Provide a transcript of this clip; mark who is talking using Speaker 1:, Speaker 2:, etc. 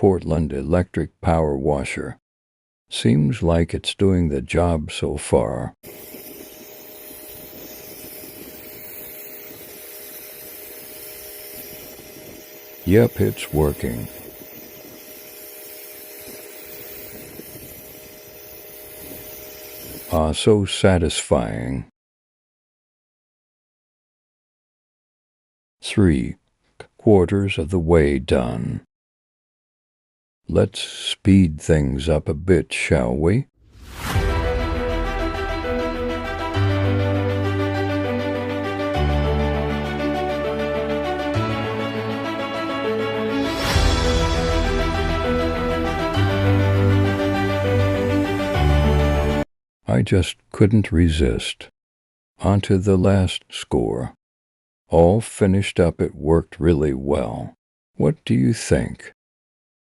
Speaker 1: Portland electric power washer. Seems like it's doing the job so far. Yep, it's working. So satisfying. 3/4 of the way done. Let's speed things up a bit, shall we? I just couldn't resist. On to the last score. All finished up, it worked really well. What do you think?